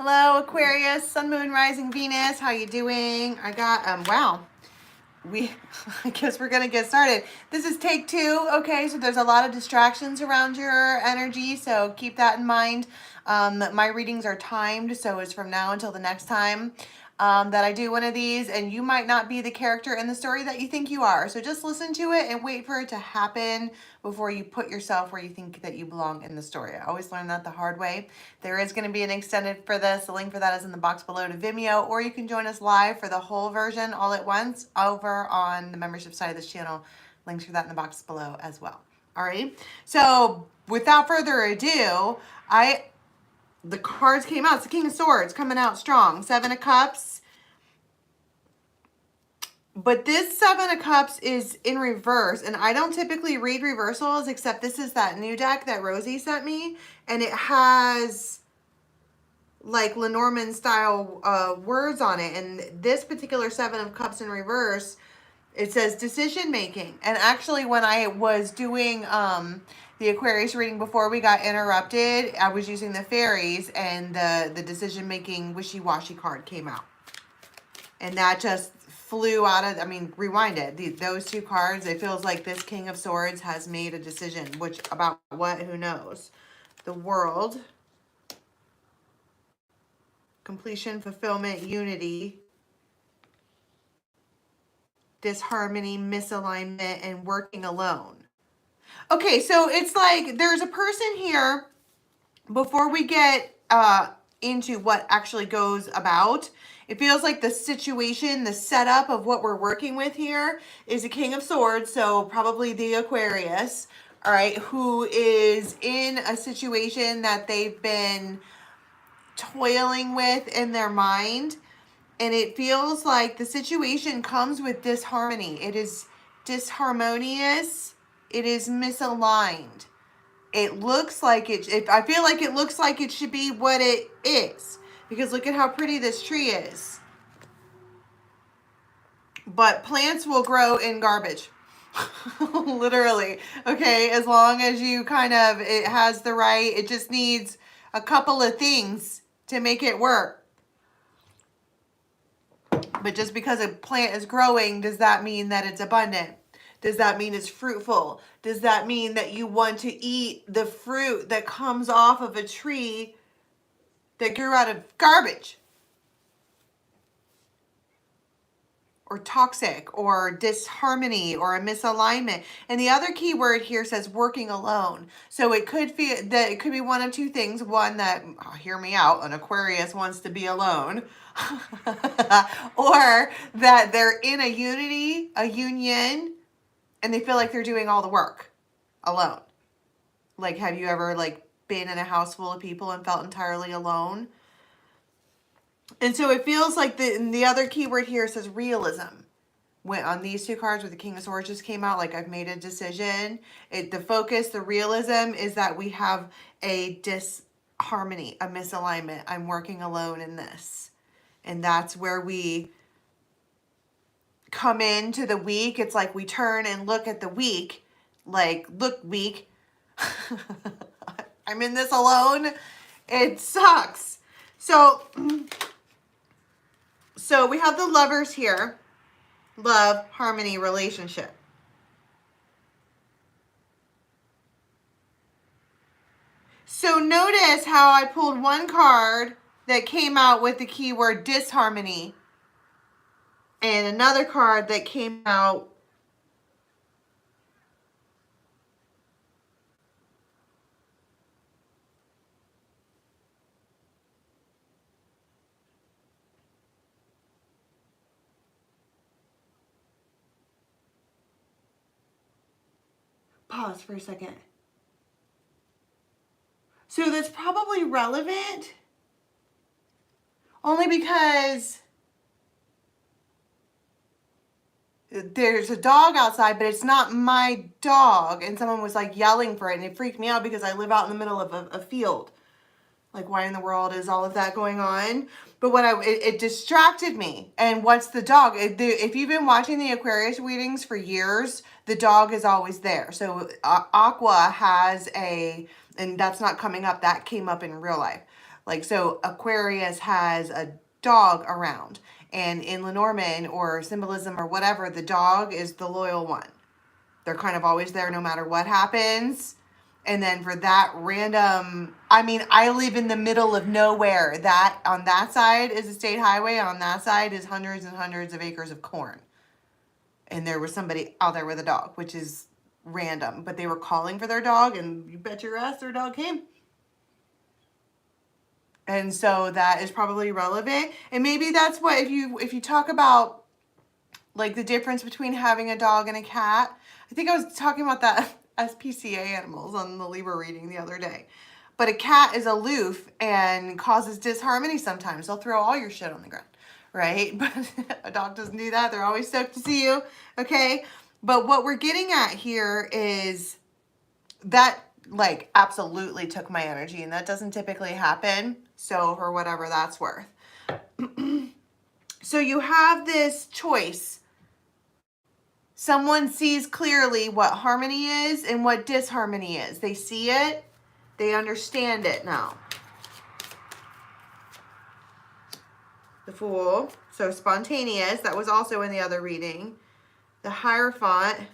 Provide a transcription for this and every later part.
Hello, Aquarius, Sun, Moon, Rising, Venus. How you doing? I got, wow. I guess we're going to get started. This is take 2. Okay, so there's a lot of distractions around your energy, so keep that in mind. My readings are timed, so it's from now until the next time that I do one of these, and you might not be the character in the story that you think you are. So just listen to it and wait for it to happen before you put yourself where you think that you belong in the story. I always learned that the hard way. There is going to be an extended for this. The link for that is in the box below to Vimeo, or you can join us live for the whole version all at once over on the membership side of this channel. Links for that in the box below as well. All right. So without further ado, the cards came out. It's the King of Swords coming out strong. 7 of Cups. But this 7 of Cups is in reverse. And I don't typically read reversals, except this is that new deck that Rosie sent me. And it has like Lenormand style words on it. And this particular 7 of Cups in reverse, it says decision making. And actually when I was doing the Aquarius reading before we got interrupted, I was using the fairies, and the decision making wishy-washy card came out. And that just flew out of, I mean, rewind it. Those 2 cards, it feels like this King of Swords has made a decision, which about what, who knows. The World. Completion, fulfillment, unity. Disharmony, misalignment, and working alone. Okay, so it's like there's a person here, before we get into what actually goes about, it feels like the situation, the setup of what we're working with here is a King of Swords, so probably the Aquarius, all right, who is in a situation that they've been toiling with in their mind. And it feels like the situation comes with disharmony. It is disharmonious. It is misaligned. It looks like I feel like it looks like it should be what it is. Because look at how pretty this tree is. But plants will grow in garbage. Literally. Okay, as long as you it has the right, it just needs a couple of things to make it work. But just because a plant is growing, does that mean that it's abundant? Does that mean it's fruitful? Does that mean that you want to eat the fruit that comes off of a tree that grew out of garbage? Or toxic, or disharmony, or a misalignment. And the other key word here says working alone. So it could feel that it could be one of 2 things. One, that, hear me out, an Aquarius wants to be alone. Or that they're in a union, and they feel like they're doing all the work alone. Like, have you ever been in a house full of people and felt entirely alone? And so it feels like the other keyword here says realism. When on these 2 cards where the King of Swords just came out, like I've made a decision. The focus, the realism is that we have a disharmony, a misalignment. I'm working alone in this. And that's where we come into the week. It's like we turn and look at the week. Like, look, week. I'm in this alone. It sucks. So we have the Lovers here. Love, harmony, relationship. So notice how I pulled one card that came out with the keyword disharmony, and another card that came out pause for a second. So that's probably relevant only because there's a dog outside, but it's not my dog. And someone was like yelling for it, and it freaked me out because I live out in the middle of a field. Like, why in the world is all of that going on? But it distracted me. And what's the dog? If you've been watching the Aquarius readings for years, the dog is always there. So Aqua has and that's not coming up. That came up in real life. Like, so Aquarius has a dog around, and in Lenormand or symbolism or whatever, the dog is the loyal one. They're kind of always there no matter what happens. And then for that random, I mean, I live in the middle of nowhere. That on that side is a state highway, and on that side is hundreds and hundreds of acres of corn. And there was somebody out there with a dog, which is random. But they were calling for their dog, and you bet your ass their dog came. And so that is probably relevant. And maybe that's what, if you talk about like the difference between having a dog and a cat. I think I was talking about that SPCA animals on the Libra reading the other day. But a cat is aloof and causes disharmony sometimes. They'll throw all your shit on the ground, right? But a dog doesn't do that. They're always stoked to see you, okay? But what we're getting at here is that, like, absolutely took my energy, and that doesn't typically happen. So for whatever that's worth. So you have this choice. Someone sees clearly what harmony is and what disharmony is. They see it. They understand it now. The Fool. So spontaneous. That was also in the other reading. The Hierophant.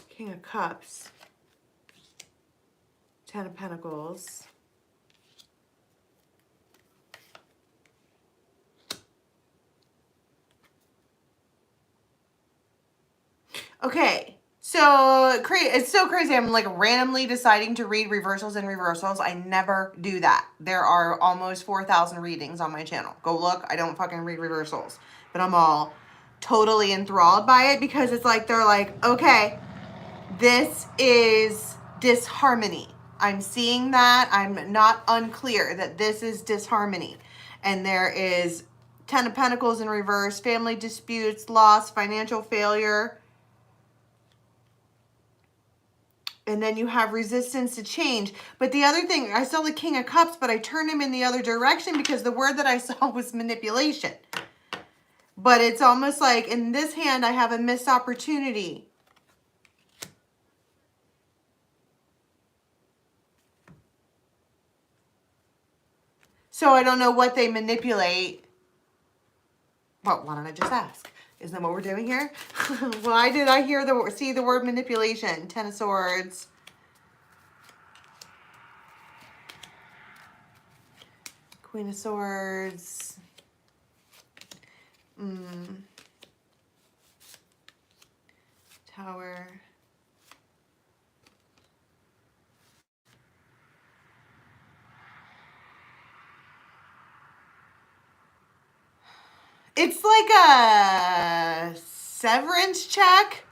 King of Cups. Ten of Pentacles. Okay, so it's so crazy. I'm like randomly deciding to read reversals and reversals. I never do that. There are almost 4,000 readings on my channel. Go look. I don't fucking read reversals, but I'm all totally enthralled by it because it's like they're like, okay, this is disharmony. I'm seeing that. I'm not unclear that this is disharmony. And there is 10 of Pentacles in reverse, family disputes, loss, financial failure. And then you have resistance to change. But the other thing, I saw the King of Cups, but I turned him in the other direction because the word that I saw was manipulation. But it's almost like in this hand, I have a missed opportunity. So I don't know what they manipulate. Well, why don't I just ask? Isn't that what we're doing here? Why did I see the word manipulation? Ten of Swords. Queen of Swords. Tower. It's like a severance check.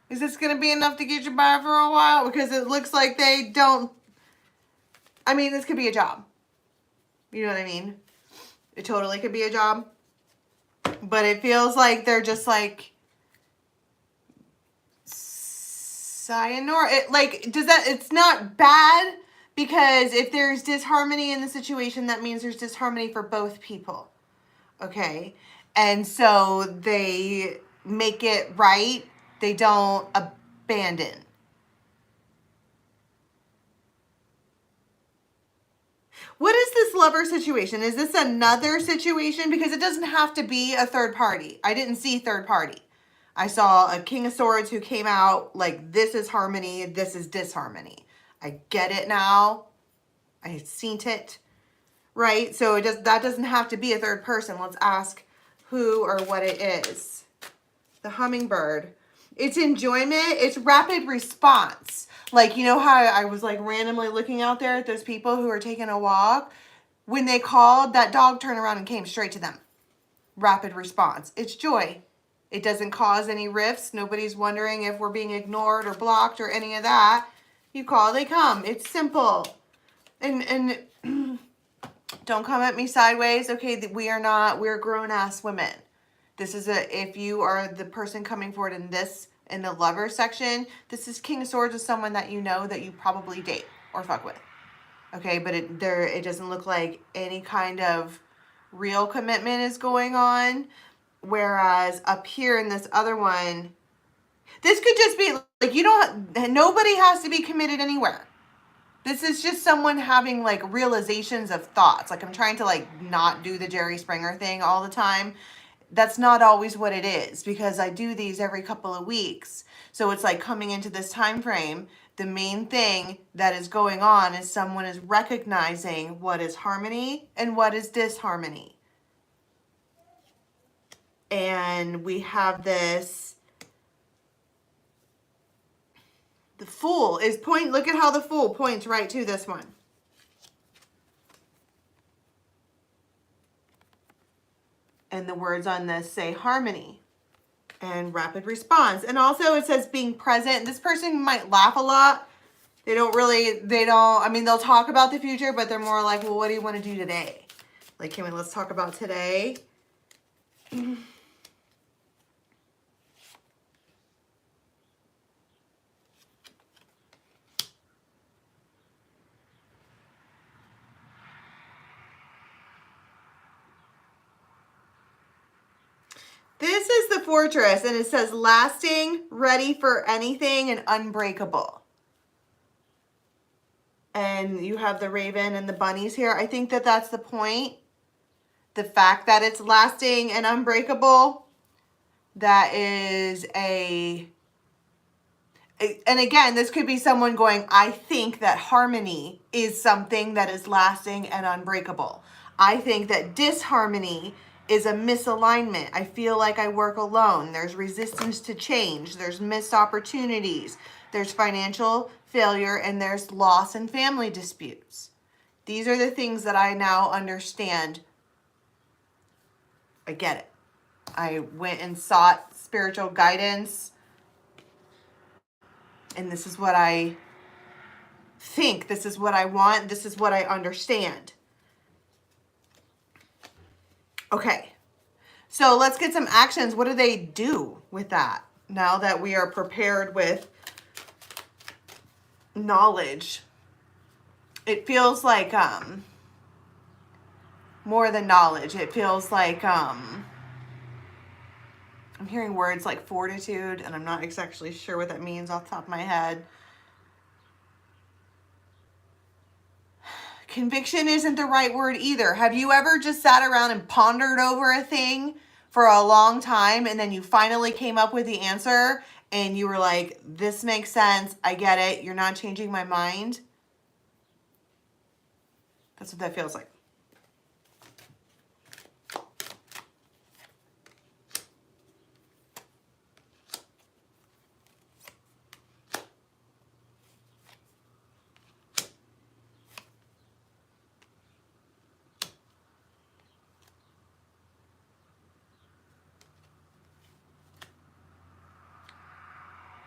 Is this going to be enough to get you by for a while? Because it looks like they don't. I mean, this could be a job. You know what I mean? It totally could be a job. But it feels like they're just like sayonara. It's not bad. Because if there's disharmony in the situation, that means there's disharmony for both people. Okay? And so they make it right. They don't abandon. What is this lover situation? Is this another situation? Because it doesn't have to be a third party. I didn't see third party. I saw a King of Swords who came out like, this is harmony, this is disharmony. I get it now. I seen it, right? So that doesn't have to be a third person. Let's ask who or what it is. The Hummingbird. It's enjoyment. It's rapid response. Like, you know how I was like randomly looking out there at those people who are taking a walk? When they called, that dog turned around and came straight to them. Rapid response. It's joy. It doesn't cause any rifts. Nobody's wondering if we're being ignored or blocked or any of that. You call, they come. It's simple. And don't come at me sideways. Okay, we're grown-ass women. This is if you are the person coming forward in the lover section, this is King of Swords with someone that you know that you probably date or fuck with. Okay, but it doesn't look like any kind of real commitment is going on. Whereas up here in this other one, this could just be like, nobody has to be committed anywhere. This is just someone having like realizations of thoughts. Like I'm trying to like not do the Jerry Springer thing all the time. That's not always what it is, because I do these every couple of weeks. So it's like coming into this time frame, the main thing that is going on is someone is recognizing what is harmony and what is disharmony. And we have this, the Fool is look at how the Fool points right to this one. And the words on this say harmony and rapid response. And also it says being present. This person might laugh a lot. I mean, they'll talk about the future, but they're more like, well, what do you want to do today? Like, let's talk about today. This is the Fortress, and it says lasting, ready for anything, and unbreakable. And you have the raven and the bunnies here. I think that that's the point. The fact that it's lasting and unbreakable, that is and again, this could be someone going, I think that harmony is something that is lasting and unbreakable. I think that disharmony is a misalignment. I feel like I work alone. There's resistance to change. There's missed opportunities. There's financial failure, and there's loss and family disputes. These are the things that I now understand. I get it. I went and sought spiritual guidance, and this is what I think. This is what I want. This is what I understand. Okay, so let's get some actions. What do they do with that now that we are prepared with knowledge? It feels like more than knowledge. It feels like I'm hearing words like fortitude, and I'm not exactly sure what that means off the top of my head. Conviction isn't the right word either. Have you ever just sat around and pondered over a thing for a long time, and then you finally came up with the answer and you were like, this makes sense, I get it, you're not changing my mind? That's what that feels like.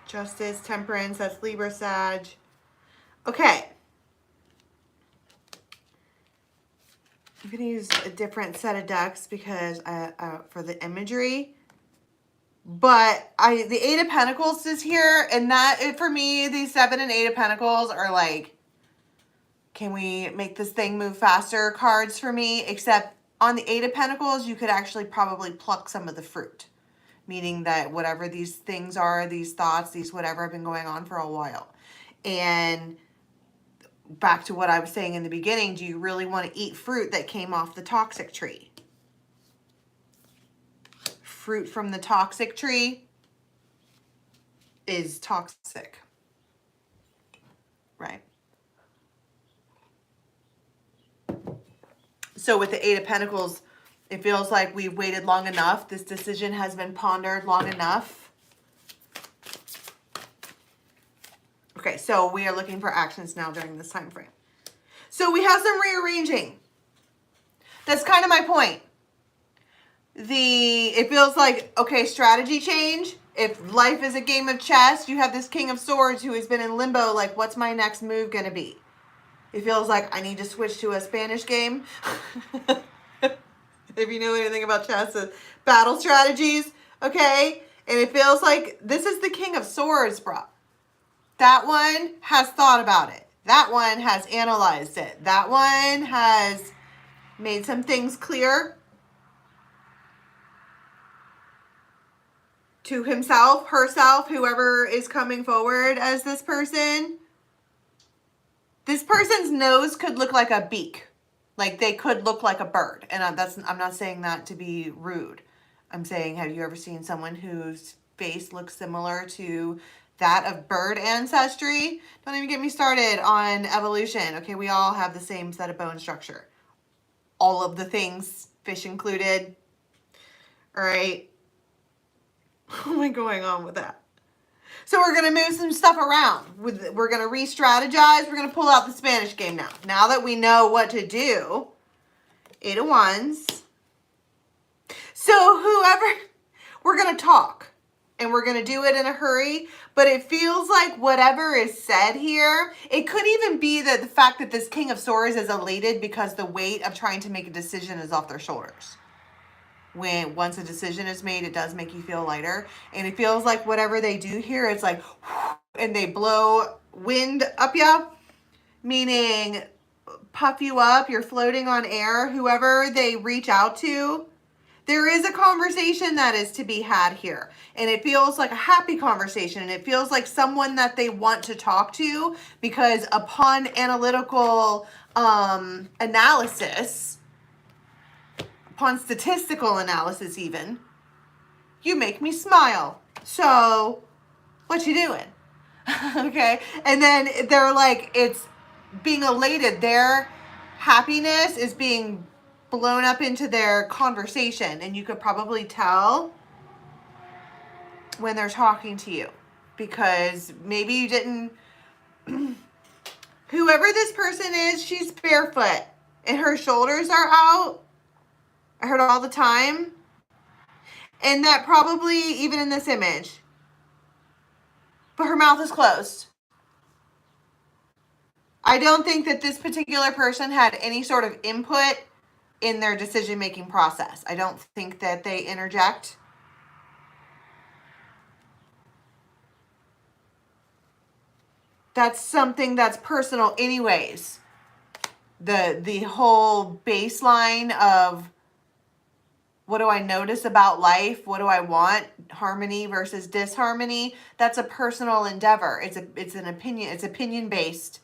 Justice, Temperance, that's Libra, Sag. Okay. I'm going to use a different set of decks because for the imagery. But the Eight of Pentacles is here, and for me, these 7 and 8 of Pentacles are like, can we make this thing move faster cards for me? Except on the Eight of Pentacles, you could actually probably pluck some of the fruit. Meaning that whatever these things are, these thoughts, these whatever have been going on for a while. And back to what I was saying in the beginning, do you really want to eat fruit that came off the toxic tree? Fruit from the toxic tree is toxic, right? So with the Eight of Pentacles, it feels like we've waited long enough. This decision has been pondered long enough. Okay, so we are looking for actions now during this time frame. So we have some rearranging. That's kind of my point. It feels like, okay, strategy change. If life is a game of chess, you have this King of Swords who has been in limbo, like, what's my next move going to be? It feels like I need to switch to a Spanish game. If you know anything about chess, battle strategies, okay? And it feels like this is the King of Swords, bro. That one has thought about it. That one has analyzed it. That one has made some things clear to himself, herself, whoever is coming forward as this person. This person's nose could look like a beak. Like they could look like a bird. And I'm not saying that to be rude. I'm saying, have you ever seen someone whose face looks similar to that of bird ancestry? Don't even get me started on evolution. Okay, we all have the same set of bone structure. All of the things, fish included. All right. What am I going on with that? So we're going to move some stuff around. We're going to re-strategize. We're going to pull out the Spanish game now. Now that we know what to do. 8 of Wands. So whoever, we're going to talk. And we're going to do it in a hurry. But it feels like whatever is said here, it could even be that the fact that this King of Swords is elated because the weight of trying to make a decision is off their shoulders. Once a decision is made, it does make you feel lighter. And it feels like whatever they do here, it's like, and they blow wind up you, meaning puff you up, you're floating on air. Whoever they reach out to, there is a conversation that is to be had here. And it feels like a happy conversation. And it feels like someone that they want to talk to, because upon analytical analysis, upon statistical analysis even, you make me smile. So what you doing? Okay. And then they're like, it's being elated. Their happiness is being blown up into their conversation. And you could probably tell when they're talking to you, because maybe you didn't, whoever this person is, she's barefoot and her shoulders are out. I heard all the time. And that probably even in this image. But her mouth is closed. I don't think that this particular person had any sort of input in their decision-making process. I don't think that they interject. That's something that's personal anyways. The whole baseline of, what do I notice about life? What do I want? Harmony versus disharmony. That's a personal endeavor. It's an opinion. It's opinion based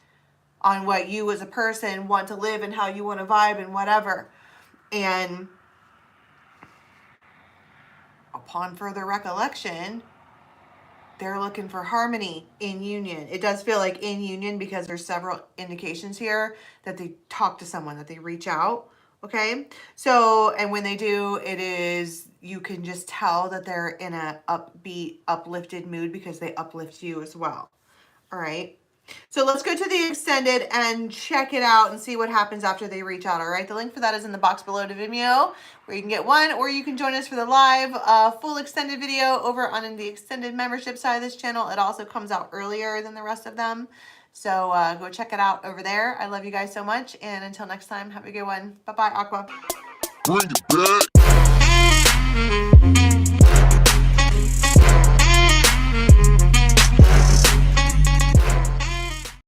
on what you as a person want to live and how you want to vibe and whatever. And upon further recollection, they're looking for harmony in union. It does feel like in union because there's several indications here that they talk to someone, that they reach out. Okay, so, and when they do, it is, you can just tell that they're in a upbeat, uplifted mood because they uplift you as well. All right, so let's go to the extended and check it out and see what happens after they reach out. All right, the link for that is in the box below the Vimeo, where you can get one, or you can join us for the live full extended video over on the extended membership side of this channel. It also comes out earlier than the rest of them. So go check it out over there. I love you guys so much. And until next time, have a good one. Bye-bye, Aqua. Bring it back.